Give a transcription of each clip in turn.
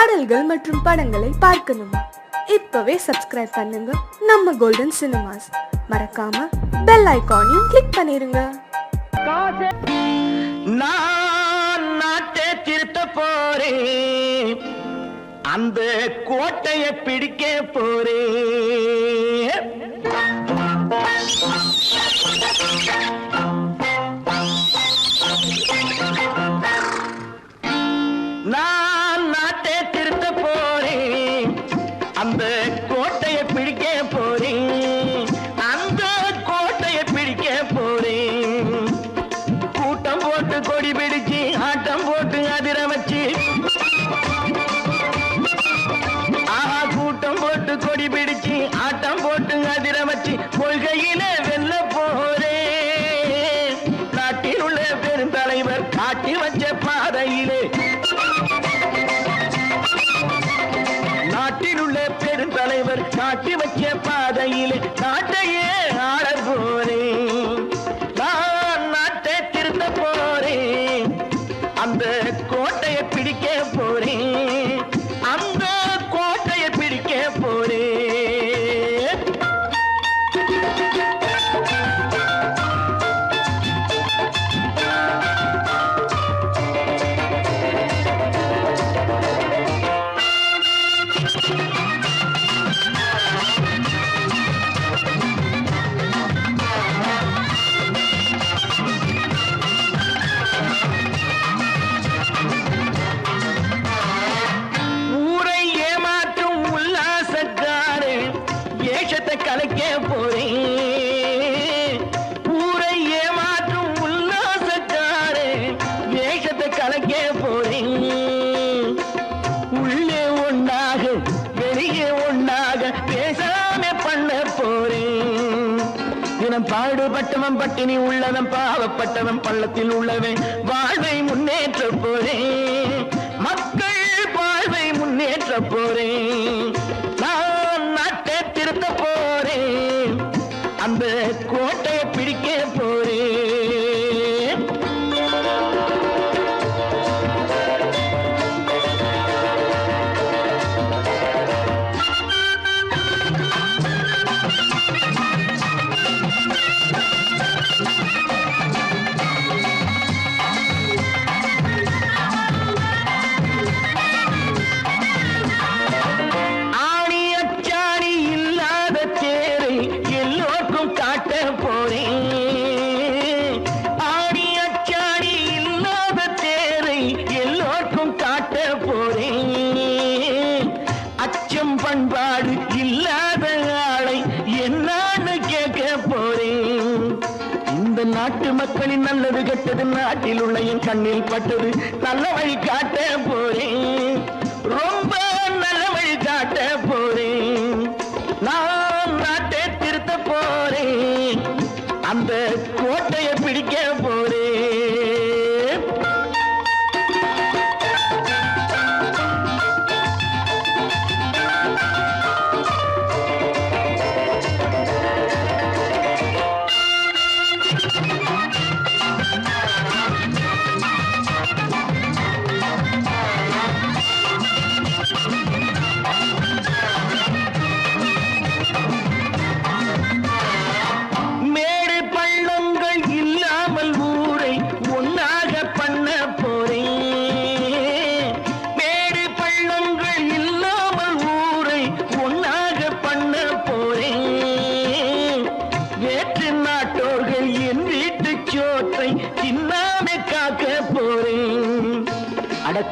பாடல்கள் மற்றும் படங்களை பார்க்கணுமா? இப்பவே சப்ஸ்கிரைப் பண்ணுங்க நம்ம கோல்டன் சினிமாஸ். மறக்காம பெல் ஐகானையும் கிளிக் பண்ணிருங்க. நான் நாட்டை திருத்த போறேன், அந்த கோட்டையை பிடிக்க போறேன். நான் நாட்டை திருத்த போறேன், அந்த கோட்டையை பிடிக்க போறேன், அந்த கோட்டையை பிடிக்க போறேன். கூட்டம் போட்டு கொடி பிடிச்சு ஆட்டம் போட்டு அதிர வச்சு, கூட்டம் போட்டு கொடி பிடிச்சு ஆட்டம் போட்டு அதிர வச்சு கொள்கையில வெல்ல போறேன். நாட்டில் உள்ள பெருந்தலைவர் காட்டி வச்ச பாதையிலே, நாட்டில் உள்ள பெருந்தலைவர் காட்டி வச்ச பாதையிலே நாட்டையே ஆள போறேன். நான் நாட்டை திருத்த போறேன், அந்த கோட்டையை பிடிக்க போறேன், அந்த கோட்டையை பிடிக்க போறேன். கலைக்க போறேன், ஊரை ஏமாற்றும் உல்லாசக்காரே வேஷத்தை கலைக்க போறேன். உள்ளே ஒன்றாக வெளியே ஒன்றாக பேசாம பண்ண போறேன். தினம் பாடுபட்டவன் பட்டினி உள்ளவன் பாவப்பட்டவன் பள்ளத்தில் உள்ளவன் வாழ்வை முன்னேற்ற போறேன், மக்கள் வாழ்வை முன்னேற்ற போறேன். நான் நாட்டை திருத்த போறேன், அந்த கோட்டையை பிடிக்க போறேன். பண்பாடு இல்லாத ஆளை என்னான்னு கேட்க போறேன். இந்த நாட்டு மக்களின் நல்லது கெட்டது நாட்டில் உள்ள என் கண்ணில் பட்டது நல்ல வழி காட்ட போறேன், ரொம்ப நல்ல வழி காட்ட போறேன். நான் நாட்டை திருத்த போறேன், அந்த கோட்டையை பிடிக்க போறேன்.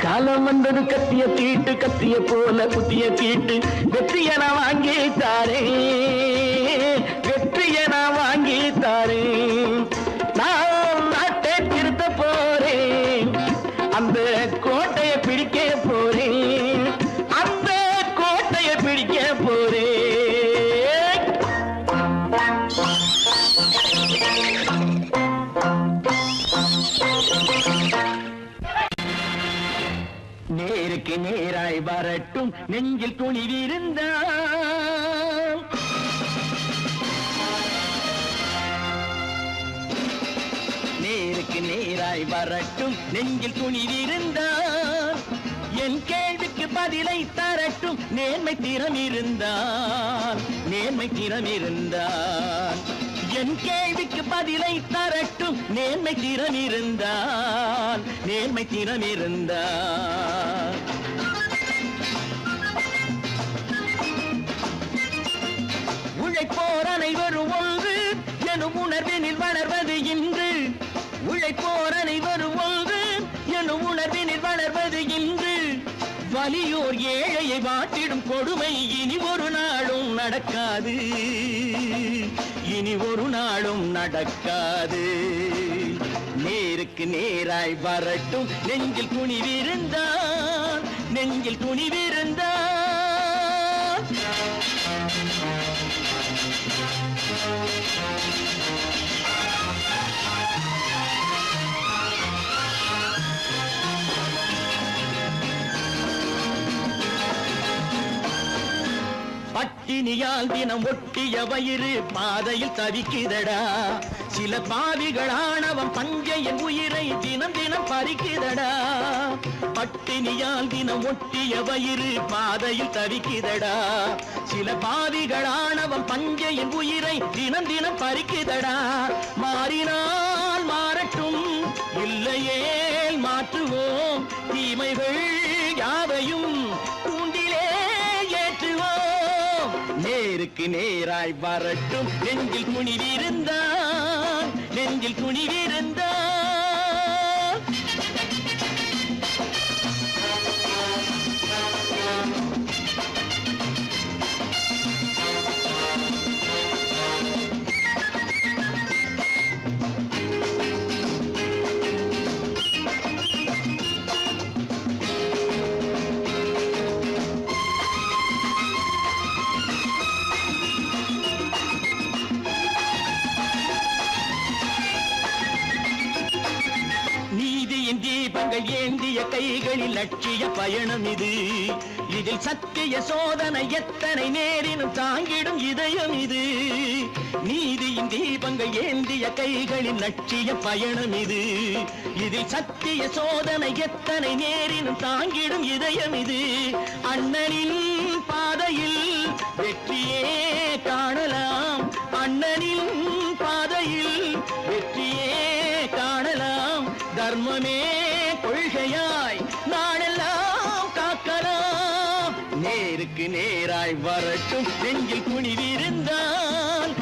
காலம் வந்தது கத்திய தீட்டு, கத்திய போல குத்திய தீட்டு, வெற்றிய நான் வாங்கி தாரேன், வெற்றிய நான் வாங்கி தாரேன். நான் நாட்டை திருத்த போறேன், அந்த கோட்டையை பிடிக்க போறேன், அந்த கோட்டையை பிடிக்க போறேன். நேருக்கு நேராய் வரட்டும் நெஞ்சில் துணிவிருந்தால், நேருக்கு நேராய் வரட்டும் நெஞ்சில் துணிவிருந்தால், என் கேள்விக்கு பதில நேர்மை திறம் இருந்தால் என் கேள்விக்கு பதிலை தரட்டும். நேர்மை திறம் இருந்தால் உழைப்போர் அனைவரும் ஒன்று எனும் உணர்வினில் வளர்வது இன்று. உழைப்போர் அனைவரும் ஒன்று எனும் உணர்வினில் வளர்வது இன்று. வலியோர் ஏழையை வாட்டிடும் கொடுமை இனி ஒரு நாளும் நடக்காது. நேருக்கு நேராய் வரட்டும். நெஞ்சில் துணிவிருந்தான் பட்டினியால் தினம் ஒட்டிய வயிறு பாதையில் தவிக்குதடா. சில பாவிகளானவன் பஞ்சையின் உயிரை தினம் தினம் பறிக்குதடா. பட்டினியால் தினம் ஒட்டிய வயிறு பாதையில் தவிக்குதடா. சில பாவிகளானவன் பஞ்சையின் உயிரை தினம் தினம் பறிக்குதடா. மாறினால் மாறட்டும், இல்லையே மாற்றுவோம். தீமைகள் யாவையும் கூண்டிலே ஏற்றுவோம். நேருக்கு நேராய் வரட்டும். நெஞ்சில் துணிவிருந்தான் தீபங்கள் ஏந்திய கைகளில் லட்சிய பயணம் இது. இதில் சத்திய சோதனை எத்தனை நேரினும் தாங்கிடும் இதயம் இது. நீதியின் தீபங்கள் ஏந்திய கைகளில் லட்சிய பயணம் இது. இதில் சத்திய சோதனை எத்தனை நேரினும் தாங்கிடும் இதயம் இது. அண்ணனின் பாதையில் வெற்றியே காணலாம். அண்ணனின் பாதையில் வெற்றியே காணலாம். தர்மமே கொள்கையாய் நாடெல்லாம் காக்கலாம். நேருக்கு நேராய் வரட்டும். நெஞ்சில் துணிவிருந்தான்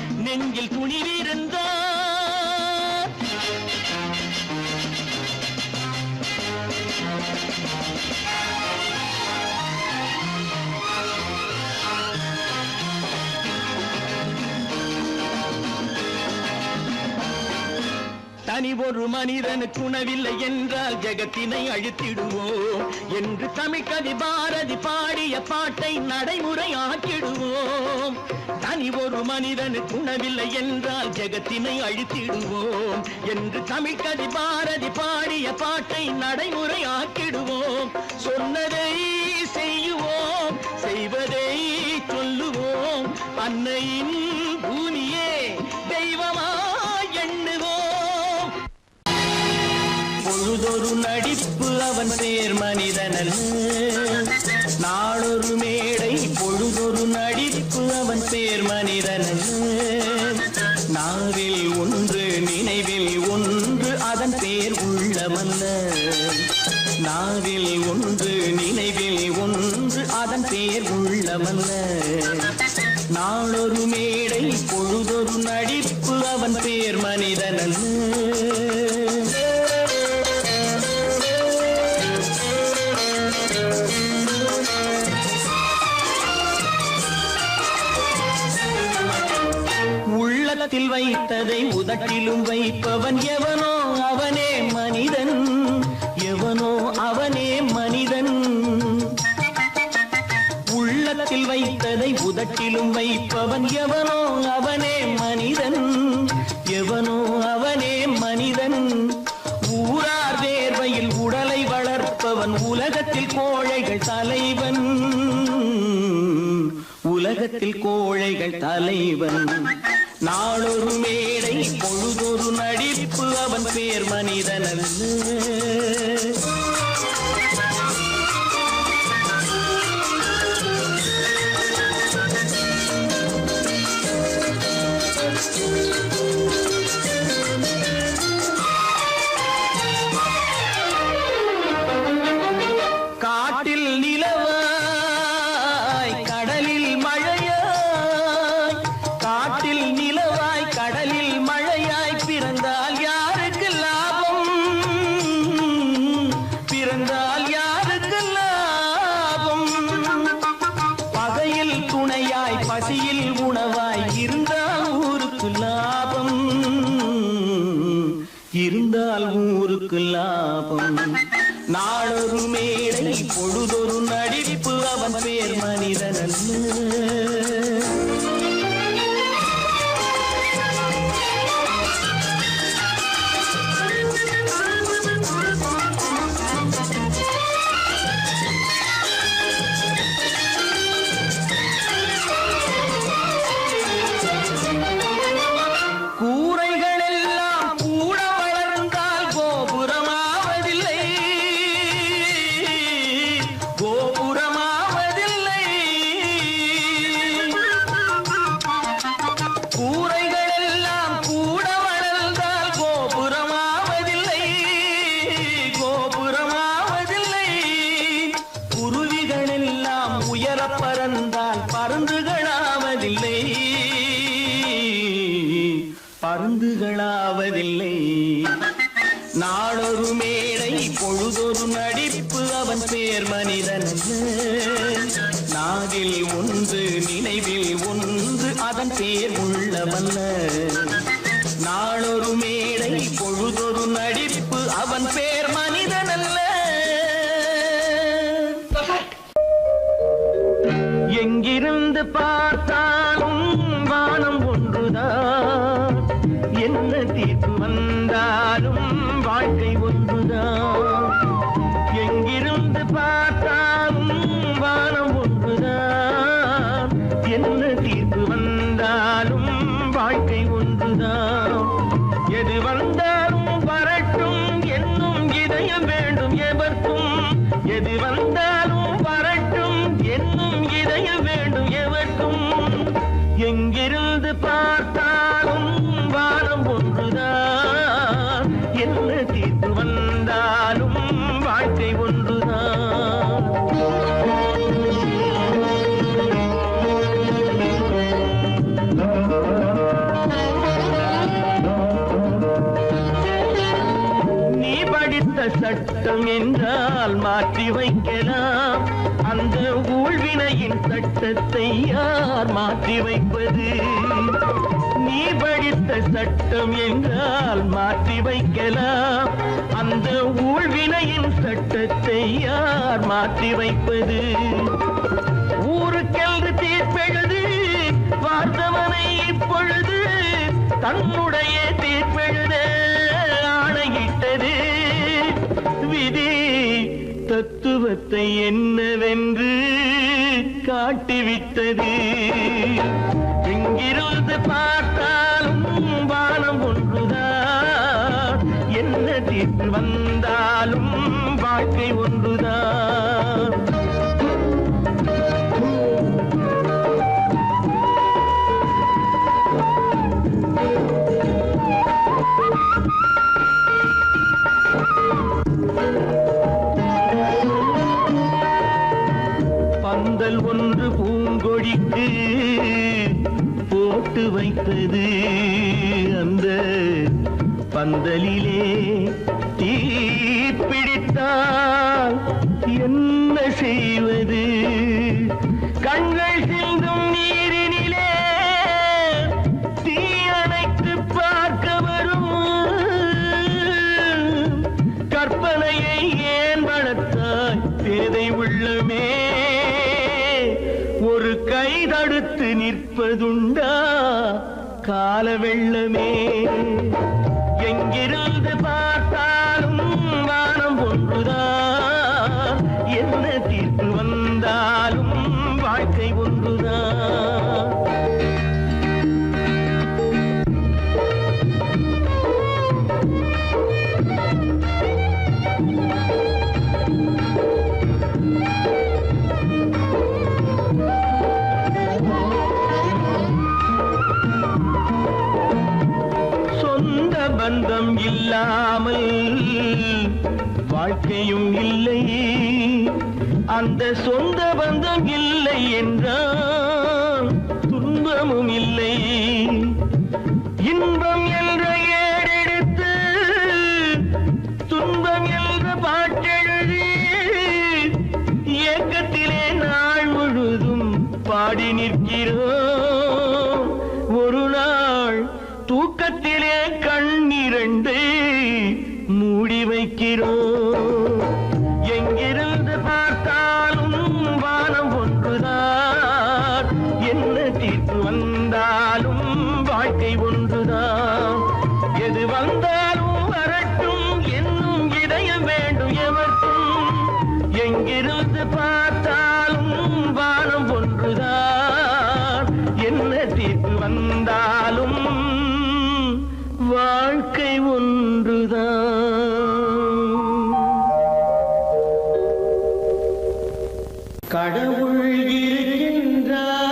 தனி ஒரு மனிதனுக்கு உணவில்லை என்றால் ஜெகத்தினை அழித்திடுவோம் என்று தமிழ்கவி பாரதி பாடிய பாட்டை நடைமுறையாக்கிடுவோம். தனி ஒரு மனிதனுக்கு உணவில்லை என்றால் ஜெகத்தினை அழித்திடுவோம் என்று தமிழ்கவி பாரதி பாடிய பாட்டை நடைமுறையாக்கிடுவோம். சொன்னதை செய்யுவோம், செய்வதை சொல்லுவோம். அன்னையின் பூமியே தெய்வமா எண்ணுவோம். பொழுதொரு நடிப்பு அவன் சேர் மனிதனல்ல. நாளொரு மேடை பொழுதொரு நடிப்பு அவன் சேர் மனிதனல்ல. நாவில் ஒன்று நினைவில் ஒன்று அதன் பேர் உள்ளமல்ல. நாவில் ஒன்று நினைவில் ஒன்று அதன் பேர் உள்ளமல்ல. நாளொரு மேடை பொழுதொரு நடிப்பு அவன் பேர் மனிதனல்ல. உள்ளத்தில் வைத்ததை உதட்டிலும் வைப்பவன் எவனோ அவனே மனிதன். எவனோ அவனே மனிதன். உள்ளத்தில் வைத்ததை உதட்டிலும் வைப்பவன் எவனோ அவனே மனிதன். எவனோ அவனே மனிதன். ஊரார் வேர்வையில் உடலை வளர்ப்பவன் உலகத்தில் கோழைகள் தலைவன். உலகத்தில் கோழைகள் தலைவன். நாளொரு மேடை பொழுதொரு நடிப்பு அவன் பேர் மனிதனல்ல. நிலவாய் கடலில் மழையாய், காட்டில் நிலவாய் கடலில் மழையாய் பிறந்தால் யாருக்கு லாபம், பிறந்தால் யாருக்கு லாபம். பகையில் துணையாய் பசியில் உணவாய் இருந்தால் ஊருக்கு லாபம், இருந்தால் ஊருக்கு லாபம். நாளொரு மேடை பொழுதொரு நடிப்பு அவன் பேர் மனிதன் அல்ல. பறந்தால் பருந்துகளாவதில்லை, பருந்துகளாவதில்லை. நாளொரு மேடை பொழுதொரு நடிப்பு அவன் பேர் மனிதன். நாவில் ஒன்று நினைவில் ஒன்று அதன் பேர் உள்ளவல்ல. நாளொரு மேடை பொழுதொரு நடிப்பு அவன் பேர் மனிதன் அல்ல. எங்கிருந்து பார்த்தாலும் வானம் ஒன்றுதான், என்ன தீர்ப்பு வந்தாலும் வாழ்க்கை ஒன்றுதான். எங்கிருந்து பார்த்தாலும் வானம் ஒன்றுதான், என்ன தீர்ப்பு வந்தாலும் வாழ்க்கை ஒன்றுதான். எது வந்தாலும் வரட்டும் என்னும் இதயம் வேண்டும் எவர்க்கும், எது வந்தாலும் வரட்டும் என்னும் இதயம் வேண்டும் எவர்க்கும். எங்கிருந்து பார்த்தாலும் வானம் ஒன்றுதான், என்ன தீர்ப்பு வந்தாலும் வாழ்க்கை ஒன்றுதான். நீ படித்த சட்டம் என்றால் மாற்றி வைக்கலாம், அந்த ஊழ்வினையின் சட்டத்தை யார் மாற்றி வைப்பது? நீ படித்த சட்டம் என்றால் மாற்றி வைக்கலாம், அந்த ஊழ்வினையின் சட்டத்தை யார் மாற்றி வைப்பது? ஊருக்கென்று தீர்ப்பெழுது பார்த்தவனை இப்பொழுது தன்னுடைய தீர்ப்பெழுத ஆணையிட்டது விதி. தத்துவத்தை என்னவென்று காட்டிவிட்டது. எங்கிருந்து பார்த்தாலும் வானம் ஒன்றுதான், என்ன தீர்ப்பு வந்தாலும் வாழ்க்கை ஒன்றுதான். பந்தல் ஒன்று பூங்கொடிக்கு போட்டு வைத்தது, அந்த பந்தலிலே தீ பிடித்தால் என்ன செய்வது? கண்கள் சிந்தும் நீரினிலே தீ அணைத்து பார்க்க வரும் கற்பனையை ஏன் வளர்த்தாய் பேதை உள்ளமே? ஒரு கை தடுத்து நிற்பதுண்டா கால வெள்ளமே? எங்கிருந்து பார்த்தாலும் வானம் ஒன்றுதான், என்ன தீர்ப்பு வந்தாலும் வாழ்க்கை ஒன்றுதான். பந்தம் இல்லாமல் வாழ்க்கையும் இல்லை, அந்த அந்த சொந்த பந்தம் இல்லை என்றால் துன்பமும் இல்லை. இன்பம் என்ற ஏறெடுத்து துன்பம் என்ற பாட்டெழுதி ஏக்கத்திலே நாள் முழுதும் பாடி நிற்கிறோம். ஒரு நாள் தூக்கத்திலே கண்ணிரண்டு மூடி வைக்கிறோம். எங்கிருந்து பார்த்தாலும் வானம் ஒன்றுதான், என்ன தீர்ப்பு வந்தாலும் வாழ்க்கை ஒன்றுதான். எது வந்தாலும் வரட்டும் என்னும் இதயம் வேண்டும் எவர்க்கும். எங்கிருந்து பார்த்தாலும் வானம் ஒன்றுதான், என்ன தீர்ப்பு வந்தாலும் வாழ்க்கை ஒன்றுதான். கடவுள் இருக்கின்றார்.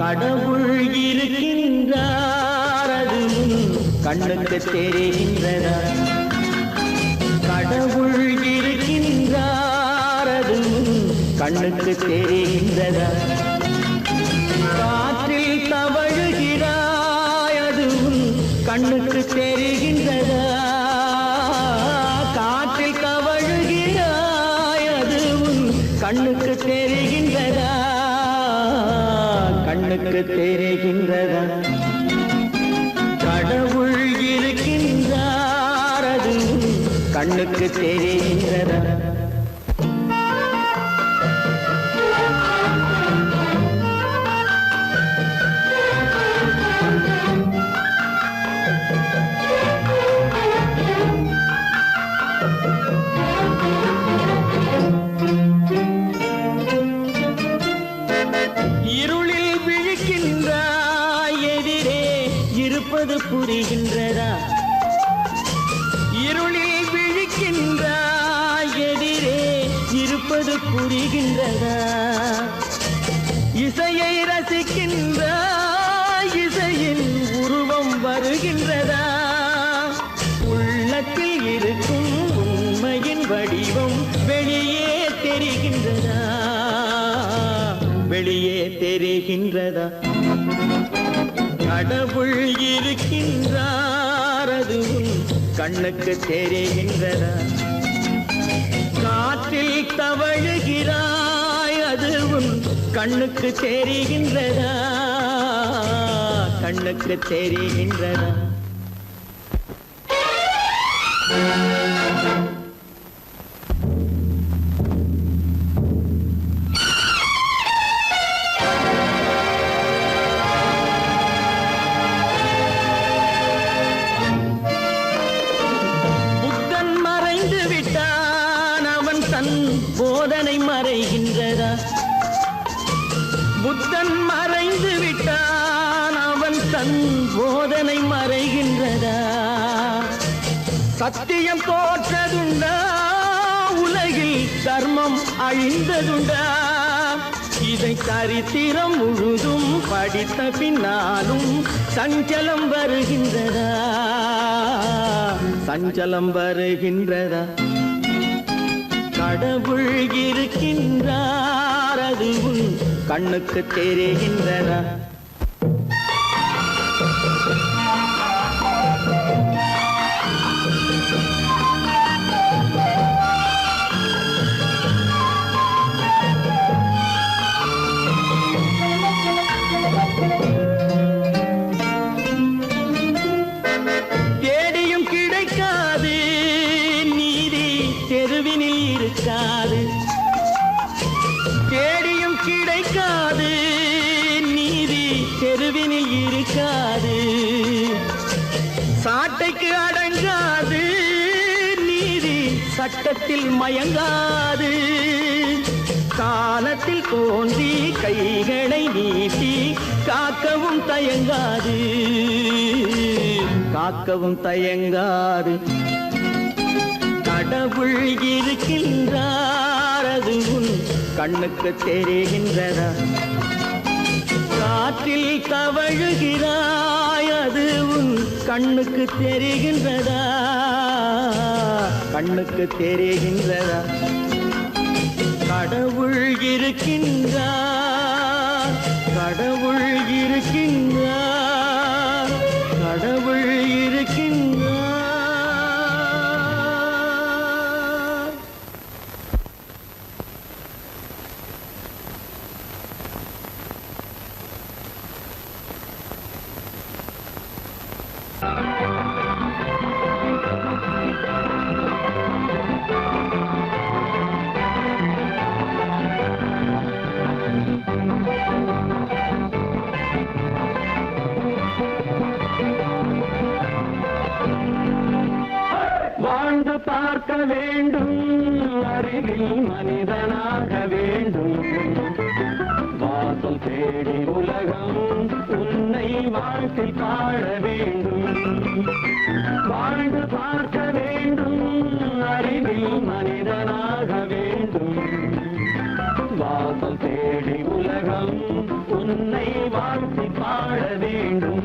கடவுள் இருக்கின்றார், அது கண்ணுக்கு தெரிகின்றதா? கடவுள் இருக்கின்றார், அது கண்ணுக்கு தெரிகின்றதா? காற்றில் தவழுகிறாய், அது கண்ணுக்கு தெரிகின்றதா? காற்றில் தவழுகிறாய், அது கண்ணுக்கு தெரிகின்றதா? கண்ணுக்கு தெரிகின்றதா? கடவுள் இருக்கின்றார், அது கண்ணுக்கு தெரிகின்றதா? இருளில் விழிக்கின்றாய், எதிரே இருப்பது புரிகின்றதா? இருளில் விழிக்கின்றாய், எதிரே இருப்பது புரிகின்றதா? இசையை ரசிக்கின்றாய், இசையின் உருவம் வருகின்றதா? உள்ளத்தில் இருக்கும் உண்மையின் வடிவம் வெளியே தெரிகின்றதா? வெளியே தெரிகின்றதா? கடவுள் இருக்கின்றார், அது கண்ணுக்கு தெரிகின்றதா? காற்றில் தவழுகிறாய், அது கண்ணுக்கு தெரிகின்றதா? கண்ணுக்கு தெரிகின்றதா? போதனை மறைகின்றதா? புத்தன் மறைந்து விட்டான், அவன் தன் போதனை மறைகின்றதா? சத்தியம் தோற்றதுண்டா? உலகில் தர்மம் அழிந்ததுண்டா? இதை சரித்திரம் முழுதும் படித்த பின்னாலும் சஞ்சலம் வருகின்றதா? சஞ்சலம் வருகின்றதா? கடவுள் இருக்கின்றார், அது கண்ணுக்கு தெரிகின்றதா? தேடியும் கிடைக்காது நீதி, தெருவினில் இருக்காது. தேடியும் கிடைக்காது நீதி, தெருவினில் இருக்காது. சாட்டைக்கு அடங்காது நீதி, சட்டத்தில் மயங்காது. காலத்தில் தோன்றி கைகளை நீட்டி காக்கவும் தயங்காது, காக்கவும் தயங்காது. கடவுள் இருக்கின்றார் அது உன் கண்ணுக்கு தெரிகின்றதா காற்றில் தவழுகிறாய் அது உன் கண்ணுக்கு தெரிகின்றதா கண்ணுக்கு தெரிகின்றதா கடவுள் இருக்கின்றார் கடவுள் இருக்கின்றார் கடவுள் இருக்கின்றார் வாழ்ந்து பார்க்க வேண்டும் அறிவில் மனிதனாக வேண்டும் வாசல் தேடி உலகம் உன்னை வாழ்த்தி பாட வேண்டும் வாழ்ந்து பார்க்க வேண்டும் அறிவில் மனிதனாக வேண்டும் வாசல் தேடி உலகம் உன்னை வாழ்த்தி பாட வேண்டும்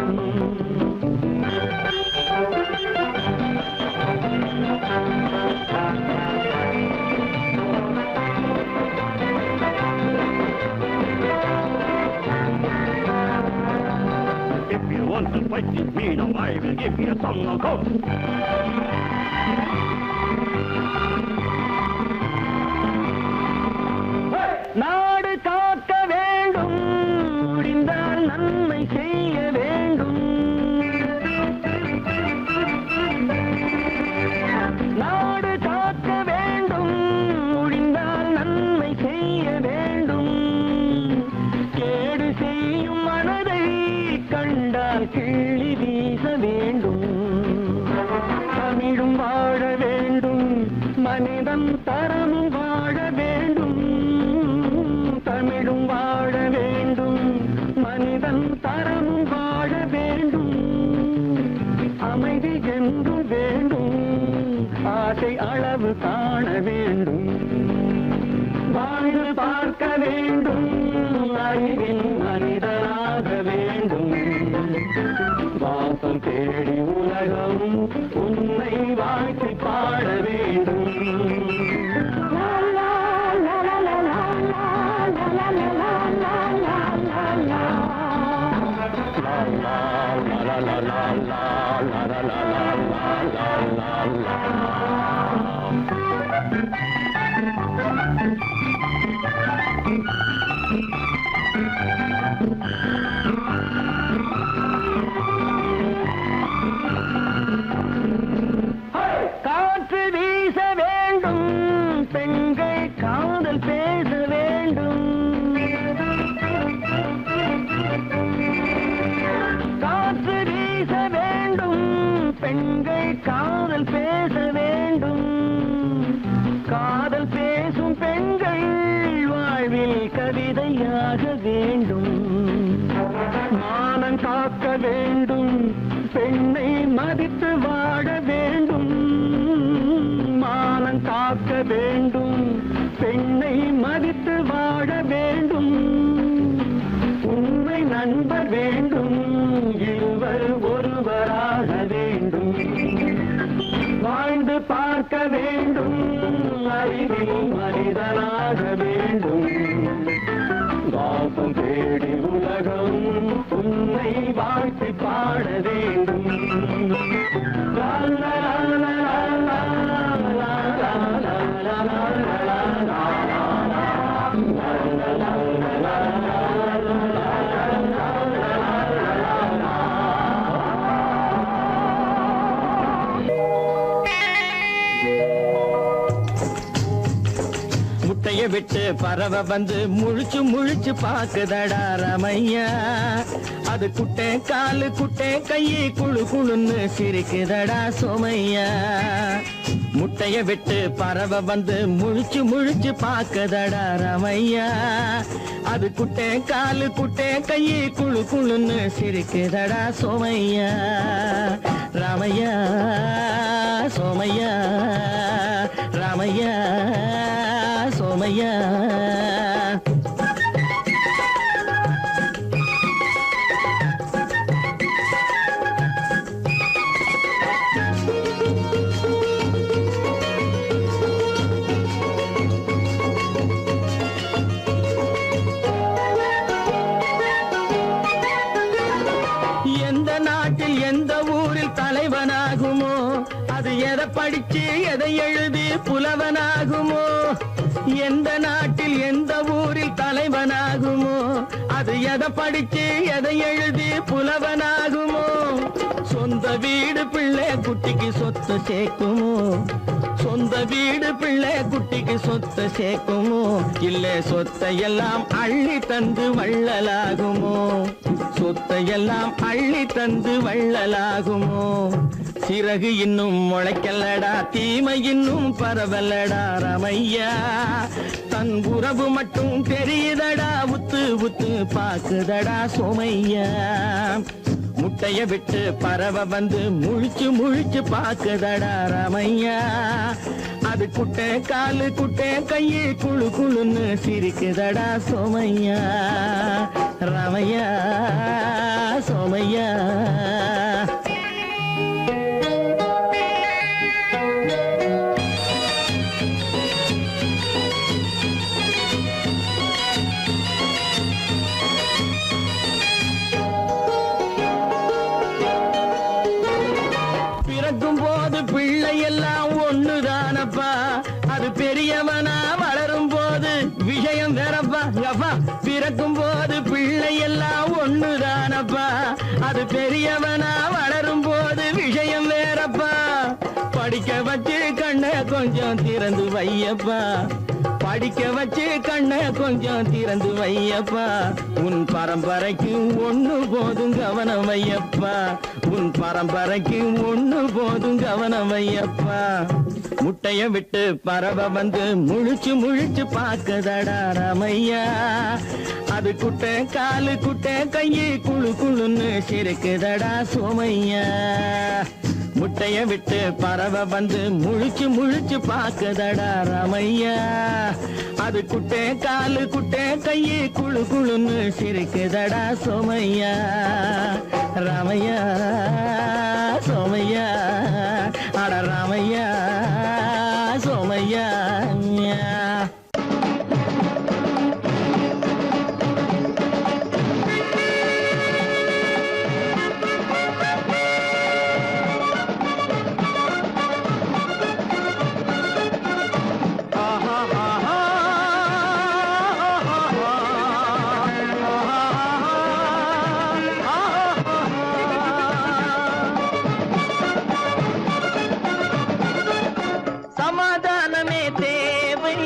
If you want to fight with me, now I will give you a song of hope. நாடு காக்க வேண்டும் முடிந்தால் நன்மை செய்ய வேண்டும் நாடு காக்க வேண்டும் முடிந்தால் நன்மை செய்ய வேண்டும் கேடு செய்யும் மனதை கண்டால் கிள்ளி வீச வேண்டும் தமிழும் வாழ வேண்டும் மனிதன் தரமும் வாழ வேண்டும் தமிழும் வாழ வேண்டும் மனிதன் தரமும் வாழ வேண்டும் அமைதி என்று வேண்டும் ஆசை அளவு காண வேண்டும் வாழ்ந்து பார்க்க வேண்டும் அறிவில் மனிதனாக வேண்டும் வாசம் தேடி உலகம் உன்னை வாழ்த்தி பாட வேண்டும் காற்று வீச வேண்டும் பெண்கள் காதல் பேச வேண்டும் காற்று வீச வேண்டும் பெண்கள் காதல் பேச வேண்டும் காதல் பேசும் பெண்கள் வாழ்வில் கவிதையாக வேண்டும் மானம் காக்க வேண்டும் பெண்ணை மதித்து வாழ வேண்டும் மானம் காக்க வேண்டும் பெண்ணை மதித்து வாழ வேண்டும் உண்மை நண்பர் வேண்டும் இருவர் ஒருவராக வேண்டும் வாழ்ந்து பார்க்க வேண்டும் அறிவில் மனிதனாக வேண்டும் வாசம் தேடி உலகம் உன்னை வாழ்த்தி பாட வேண்டும் லா லா லா லா லா லா லா லா லா முட்டைய விட்டு பறவை வந்து முழிச்சு முழிச்சு பாக்குதடா ரமையா அது குட்டை காலு குட்டை கையை குழு குழுன்னு சிரிக்குதடா சோமையா முட்டைய விட்டு பறவை வந்து முழிச்சு முழிச்சு பாக்குதடா ரமையா அது குட்டை காலு குட்டை கையை குழு குழுன்னு சிரிக்குதடா சோமையா ராமையா சோமையா ராமையா சோமையா. எந்த நாட்டில் எந்த ஊரில் தலைவனாகுமோ, அது எதை படிச்சு எதை எழுதி புலவனாகுமோ. எந்த நாட்டில் எந்த ஊரில் தலைவனாகுமோ, அது எதை படிச்சு எதை எழுதி புலவனாகுமோ. சொந்த வீடு பிள்ளை குட்டிக்கு சொத்து சேர்க்குமோ, சொந்த வீடு பிள்ளை குட்டிக்கு சொத்தை சேர்க்குமோ. இல்ல சொத்தை எல்லாம் அள்ளி தந்து வள்ளலாகுமோ, சொத்தை எல்லாம் அள்ளி தந்து வள்ளலாகுமோ. சிறகு இன்னும் முளைக்கல்லடா, தீமை இன்னும் பரவல்லடா ராமையா. தன் உறவு மட்டும் தெரியுதடா, உத்து உத்து பாக்குதடா சோமையா. முட்டைய விட்டு பறவை வந்து முழிச்சு முழிச்சு பாக்குதடா ராமையா. அது குட்டை காலு குட்டை கையு குழு குழுன்னு சிரிக்குதடா சோமையா. ராமையா சோமையா. பிறக்கும் போது பிள்ளை எல்லாம் ஒண்ணுதானப்பா, அது பெரியவனா வளரும் போது விஷயம் வேறப்பா. அப்பா பிறக்கும் போது பிள்ளை எல்லாம் ஒண்ணுதானப்பா, அது பெரியவனா வளரும் போது விஷயம் வேறப்பா. படிக்க வச்சு கண்ணை கொஞ்சம் திறந்து வையப்பா, படிக்க வச்சு கண்ணை கொஞ்சம் திறந்து வையப்பா. உன் பரம்பரைக்கு ஒண்ணு போதும் கவனம் வையப்பா, உன் பரம்பரைக்கு ஒண்ணு போதும் கவனம் வையப்பா. முட்டைய விட்டு பறவை வந்து முழிச்சு முழிச்சு பாக்குதடா ராமையா. அது குட்டை காலு குட்டை கையு குழு குழுன்னு சிரிக்குதடா சோமையா. முட்டைய விட்டு பறவை வந்து முழிச்சு முழிச்சு பாக்குதடா ராமையா. அது குட்டை காலு குட்டை கையு குழு குழுன்னு சிரிக்குதடா சோமையா. ராமையா சோமையா. அட ராமையா சோமையா. சமாதானமே தேவை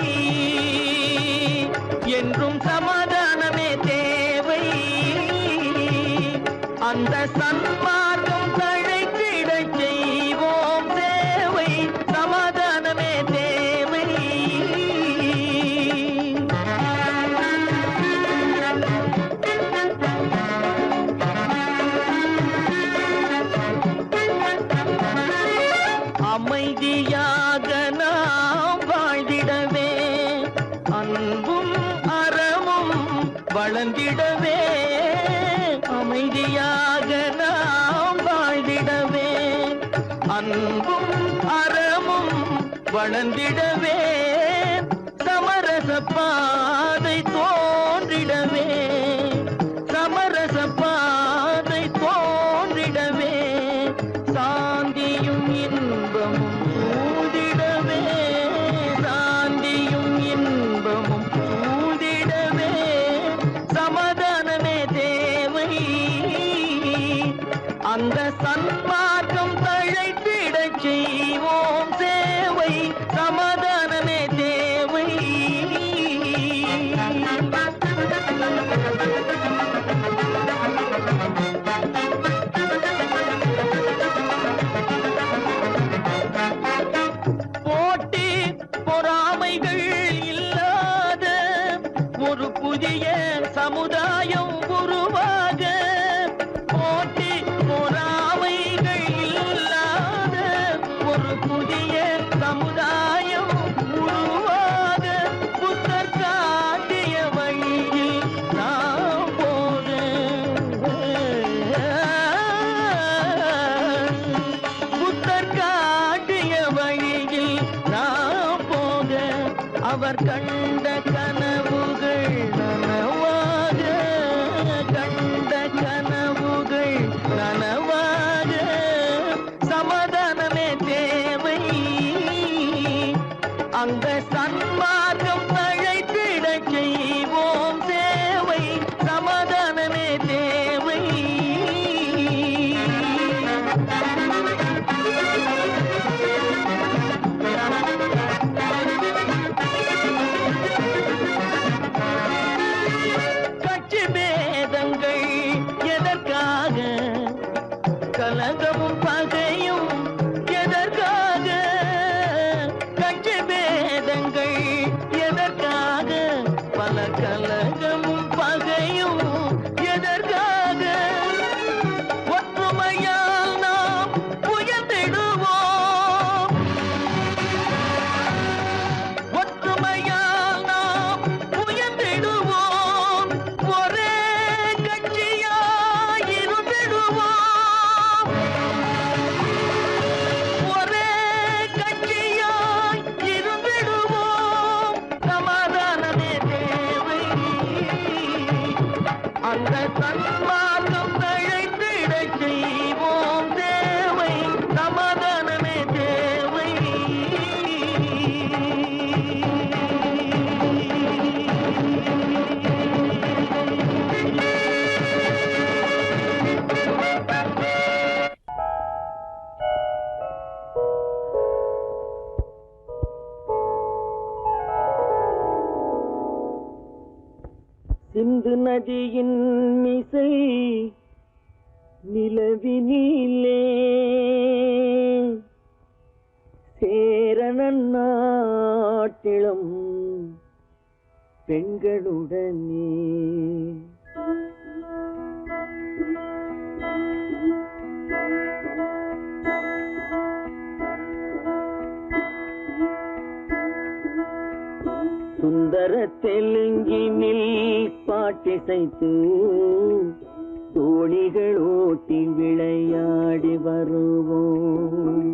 என்றும் சமாதானமே தேவை, அந்த சன்மார்க்கம் தழைத்திடச் செய்வோம் தேவை. சமாதானமே தேவை. அமைதியாக நாம் வாழ்ந்திடவே, அன்பும் அறமும் வளர்ந்திடவே. அமைதியாக நாம் வாழ்ந்திடவே, அன்பும் அறமும் வளர்ந்திடவே. சமரச பாதை தோன்றிடவே, சமரச பாதை தோன்றிடவே. சாந்தியும் இன்பமும் சூழ்ந்திடவே, சாந்தியும் இன்பமும் சூழ்ந்திடவே. சமாதானமே தேவை, அந்த சன்மார்க்கம் தழைத்திடச் செய்வோம் சேவை. சமாதானமே தேவை. போட்டி பொறாமைகள் இல்லாத ஒரு புதிய சமுதாயம் உருவாக, போட்டி பொறாமைகள் இல்லாத ஒரு புதிய சமுதாயம் அவர் கண்ட கனவுகள் நனவாக, கண்ட கனவுகள் நனவாக, சமாதானமே தேவை. அந்த சன்மார்க்கம் தழைத்திட செய்வோம் சேவை, சமாதானமே தேவை. கட்சி பேதங்கள் எதற்காக, கலகமும் பகையும் எதற்காக, கட்சி பேதங்கள் எதற்காக, பல கலகமும் பகையும் எதற்காக, ஒற்றுமையால் நாம் உயர்ந்திடுவோம், ஒற்றுமையால் நாம் உயர்ந்திடுவோம், ஒரே கட்சியாய் இருந்திடுவோம், ஒரே கட்சியாய் இருந்திடுவோம், சமாதானமே தேவை. அந்த சன்மார்க்கம் தழைத்திட செய்வோம் தேவை, சமாதானமே தேவை. சிந்து நதியின் மிசை நிலவினிலே சேரணன் நாட்டிளம் பெண்களுடனே சுந்தர தெலுங்கினில் பாட்டிசைத்து தோணிகள் ஓட்டி விளையாடி வருவோம்.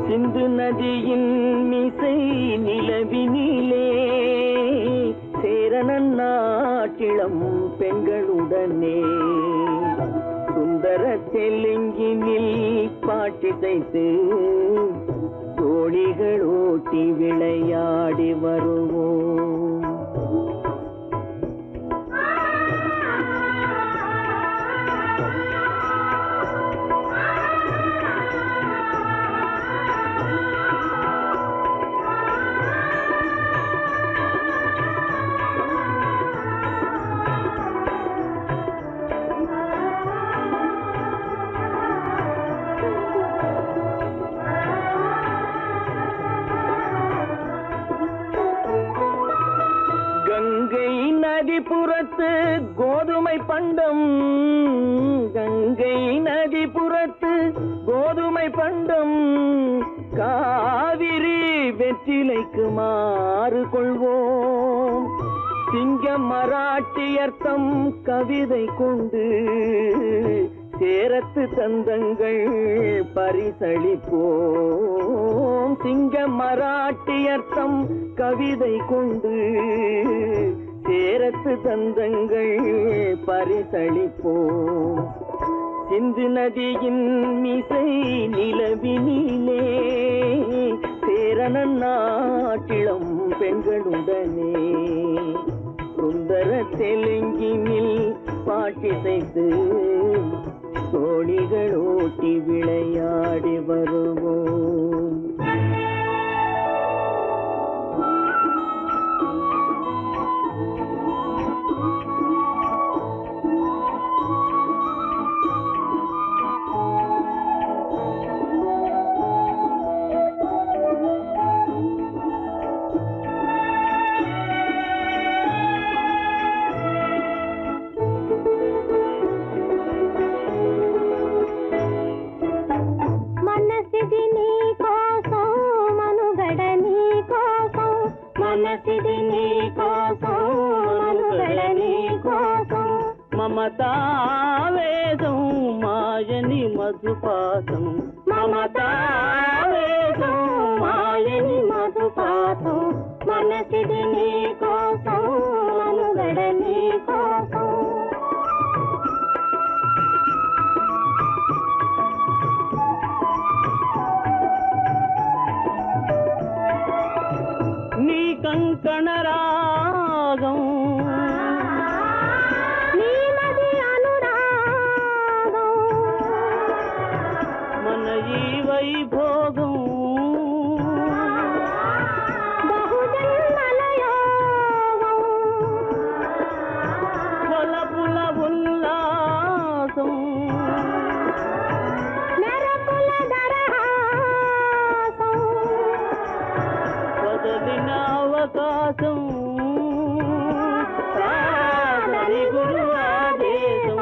சிந்து நதியின் மிசை நிலவினிலே சேரணன் நாட்டிளம் பெண்களுடனே சுந்தர தெலுங்கினில் பாட்டிசைத்து தோணிகள் ஓட்டி விளையாடி வருவோம். கங்கை நதிபுறத்து கோதுமை பண்டம், கங்கை நதிபுறத்து கோதுமை பண்டம், காவிரி வெற்றிலைக்கு மாறு கொள்வோம். சிங்க மராட்டியர்த்தம் கவிதை கொண்டு சேரத்து தந்தங்கள் பரிசளிப்போம். சிங்க மராட்டியர்த்தம் கவிதை கொண்டு சேரத்து தந்தங்கள் பரிசளிப்போம். சிந்து நதியின் மிசை நிலவினிலே சேரணன் நாட்டிளம் பெண்களுடனே சுந்தர தெலுங்கினில் பாட்டிசைத்து தோணிகள் ஓட்டி விளையாடி வருவோம். మనసిది నీ కోసం మనసిది నీ కోసం మనుగడ నీ కోసం మమతావేదం మాయని మధుపాసం మమతావేదం మాయని మధుపాసం మనసిది నీ కోసం మనుగడ నీ కోసం నీ కంకణ రాగం నీలది అనురాగం మన ఈ వైభోగం బహుజన్మల యోగం కొలపుల ఉల్లాసం మెరపుల దరహాసం వదలిన అవకాశం కాదని గురు ఆదేశం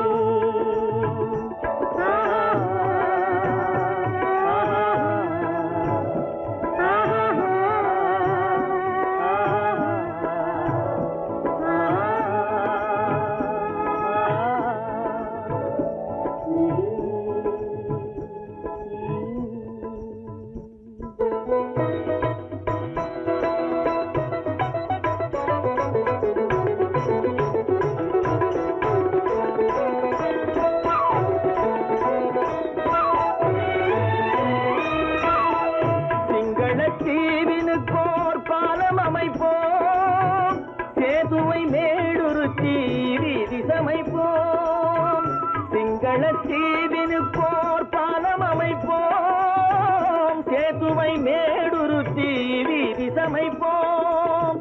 தீவினுக்கோர் பாலம் அமைப்போம் சேதுவை மேடுருத்தி வீதி சமைப்போம் சிங்கள தீவினுக்கோர் பாலம் அமைப்போம் சேதுவை மேடுருத்தி வீதி சமைப்போம்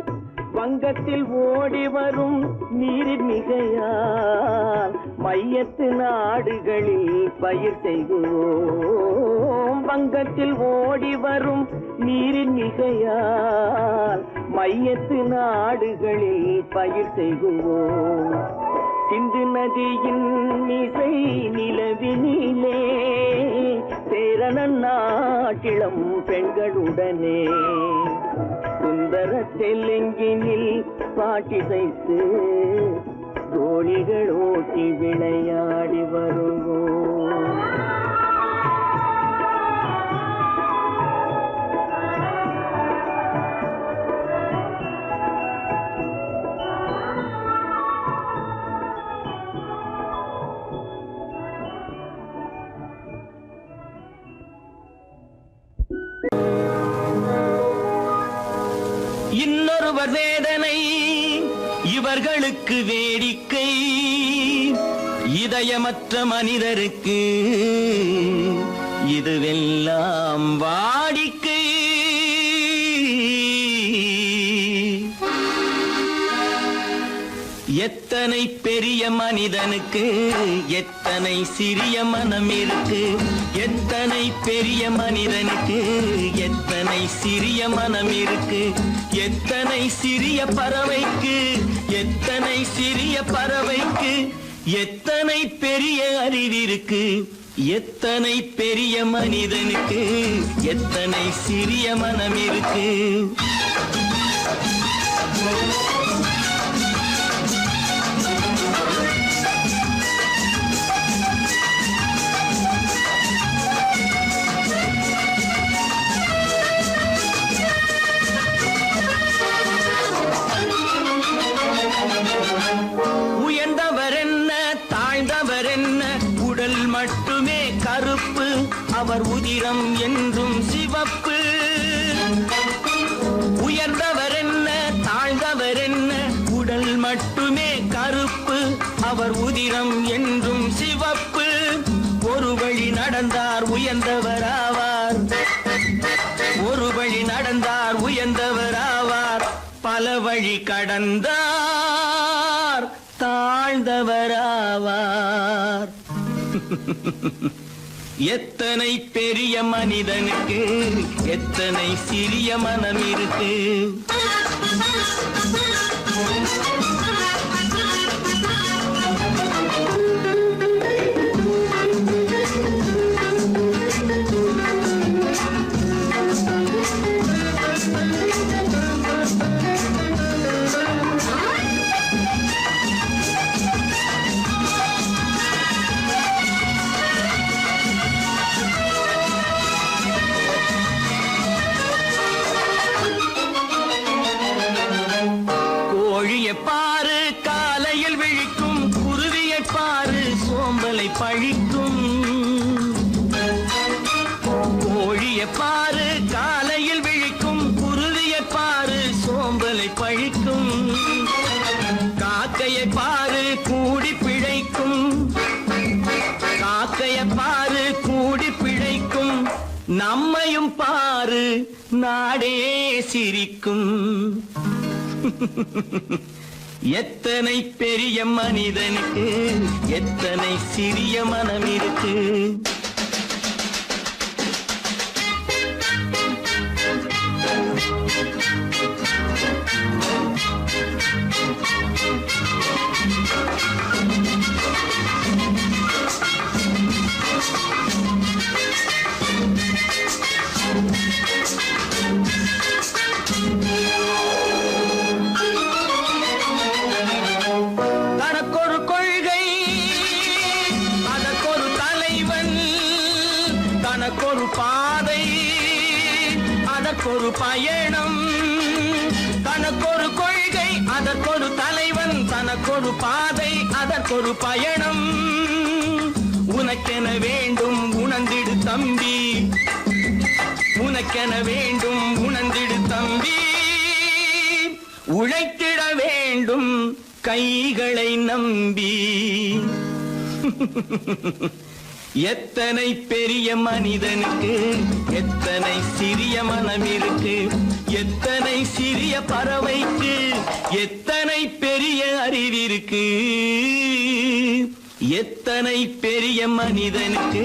வங்கத்தில் ஓடி வரும் நீரின் மிகையால் மையத்து நாடுகளில் பயிர் செய்கிறோம் வங்கத்தில் ஓடி வரும் நீரின் மிகையால் மையத்து நாடுகளில் பயிர் செய்கிறோம் சிந்து நதியின் மிசை நிலவினிலே சேரணன் நாட்டிளம் பெண்களுடனே சுந்தர தெலுங்கினில் பாட்டிசைத்து தோழிகள் ஓட்டி விளையாடி வருவோம் இன்னொருவர் வேதனை இவர்களுக்கு வேடிக்கை இதயமற்ற மனிதருக்கு இதுவெல்லாம் வாடிக்கை எத்தனை பெரிய மனிதனுக்கு எத்தனை சிறிய மனம் இருக்கு எத்தனை பெரிய மனிதனுக்கு எத்தனை சிறிய மனம் இருக்கு எத்தனை சிறிய பறவைக்கு எத்தனை சிறிய பறவைக்கு எத்தனை பெரிய அறிவிருக்கு எத்தனை பெரிய மனிதனுக்கு எத்தனை சிறிய மனம் இருக்கு உயர்ந்தவர் என்ன தாழ்ந்தவர் என்ன உடல் மட்டுமே கருப்பு அவர் உதிரம் என்றும் சிவப்பு உயர்ந்தவர் என்ன தாழ்ந்தவர் என்ன உடல் மட்டுமே கருப்பு அவர் உதிரம் என்றும் சிவப்பு ஒரு வழி நடந்தார் உயர்ந்தவர் ஆவார் ஒரு வழி நடந்தார் உயர்ந்தவர் ஆவார் பல வழி கடந்தார் தாழ்ந்தவராவார் எத்தனை பெரிய மனிதனுக்கு எத்தனை சிறிய மனம் இருக்கு கட்டளை பழிக்கும். காக்கையை பாரு கூடி பிழைக்கும், காக்கையை பாரு கூடி பிழைக்கும். நம்மையும் பாரு நாடே சிரிக்கும். எத்தனை பெரிய மனிதனுக்கு எத்தனை சிறிய மனம் இருக்கு. தனக்கொரு கொள்கை அதற்கொரு தலைவன், தனக்கொரு பாதை அதற்கொரு பயணம். தனக்கொரு கொள்கை அதற்கொரு தலைவன், தனக்கொரு பாதை அதற்கொரு பயணம். உனக்கென வேண்டும் உணர்ந்திடு தம்பி, உனக்கென வேண்டும் உணர்ந்திடு தம்பி. உழைத்திட வேண்டும் கைகளை நம்பி. எத்தனை பெரிய மனிதனுக்கு எத்தனை சிறிய மனம் இருக்கு. எத்தனை சிறிய பறவைக்கு எத்தனை பெரிய அறிவிருக்கு. எத்தனை பெரிய மனிதனுக்கு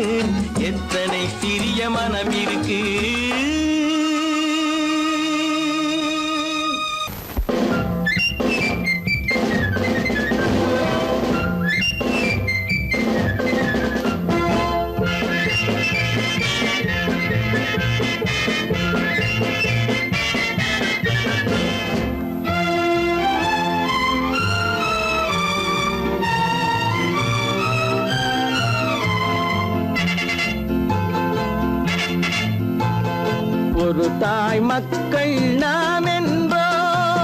எத்தனை சிறிய மனம் இருக்கு. ஒரு தாய் மக்கள் நாம் என்போம்,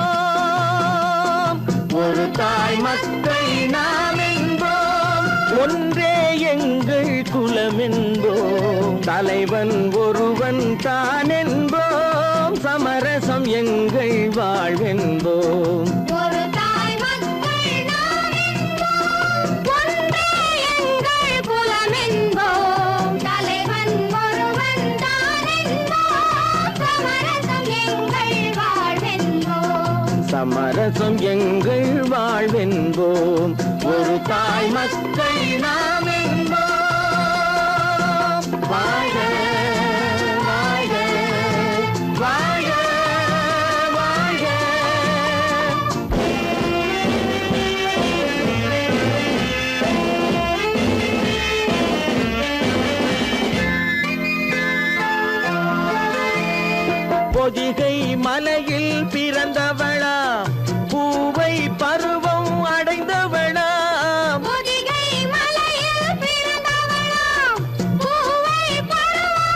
ஒரு தாய் மக்கள் நாம் என்போம். ஒன்றே எங்கள் குலம் என்போம், தலைவன் ஒருவன் தான் என்போம். சமரசம் எங்கள் வாழ்வென்போம். ஒரு தாய் மக்கள் நாம் என்போம், ஒன்றே எங்கள் குலம் என்போம், தலைவன் ஒருவன் தான் என்போம். சமரசம் எங்கள் வாழ்வென்போம். சமரசம் எங்கள் வாழ்வென்போம். ஒரு தாய் மக்கள் நாம் என்போம். வாழ்க வாழ்க வாழ்க வாழ்க. பொதிகை மலையில் பிறந்தவளா, பூவை பருவம் அடைந்தவளா. பொதிகை மலையில் பிறந்தவளாம், பூவை பருவம்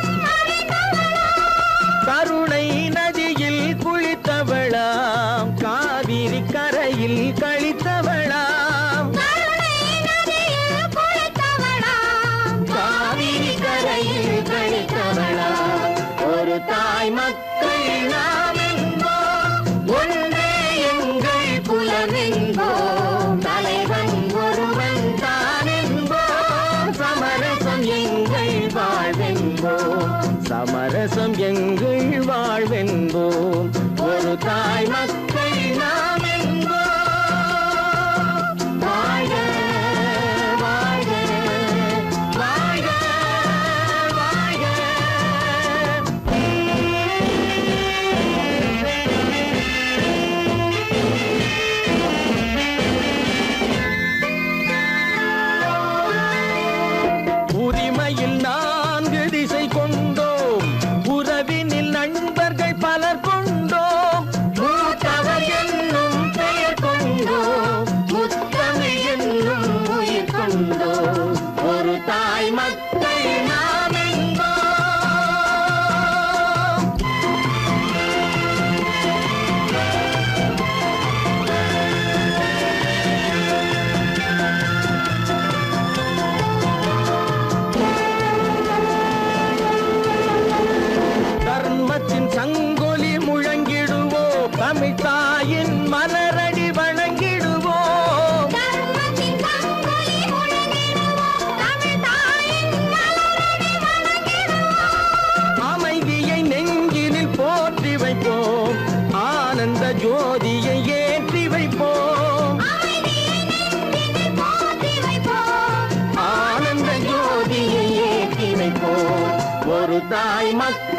தாயின் மலரடி வணங்கிடுவோம். தர்மத்தின் சங்கொலி முழங்கிடுவோம். தமிழ் தாயின் மலரடி வணங்கிடுவோம். அமைதியை நெஞ்சினில் போற்றி வைப்போம். ஆனந்த ஜோதியை ஏற்றி வைப்போம். அமைதியை நெஞ்சினில் போற்றி வைப்போம். ஆனந்த ஜோதியை ஏற்றி வைப்போம். ஒரு தாய் மக்கள்